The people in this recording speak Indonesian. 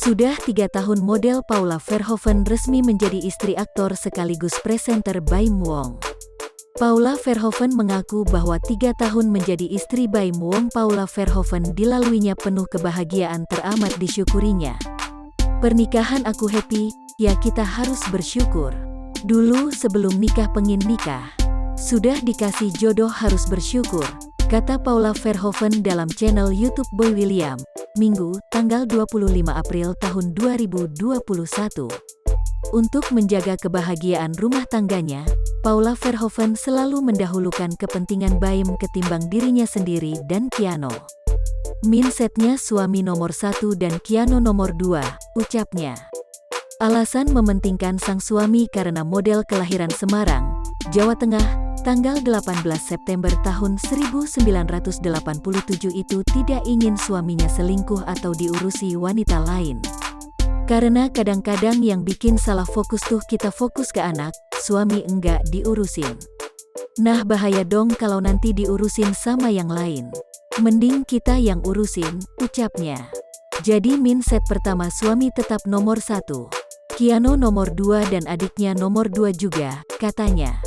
Sudah 3 tahun model Paula Verhoeven resmi menjadi istri aktor sekaligus presenter Baim Wong. Paula Verhoeven mengaku bahwa 3 tahun menjadi istri Baim Wong. Paula Verhoeven dilaluinya penuh kebahagiaan teramat disyukurinya. Pernikahan aku happy, ya kita harus bersyukur. Dulu sebelum nikah pengen nikah. Sudah dikasih jodoh harus bersyukur, kata Paula Verhoeven dalam channel YouTube Boy William, Minggu, tanggal 25 April tahun 2021. Untuk menjaga kebahagiaan rumah tangganya, Paula Verhoeven selalu mendahulukan kepentingan Baim ketimbang dirinya sendiri dan Keanu. Mindsetnya suami nomor 1 dan Keanu nomor 2, ucapnya. Alasan mementingkan sang suami karena model kelahiran Semarang, Jawa Tengah, tanggal 18 September tahun 1987 itu tidak ingin suaminya selingkuh atau diurusi wanita lain. Karena kadang-kadang yang bikin salah fokus tuh kita fokus ke anak, suami enggak diurusin. Nah bahaya dong kalau nanti diurusin sama yang lain. Mending kita yang urusin, ucapnya. Jadi mindset pertama suami tetap nomor 1. Keanu nomor 2 dan adiknya nomor 2 juga, katanya.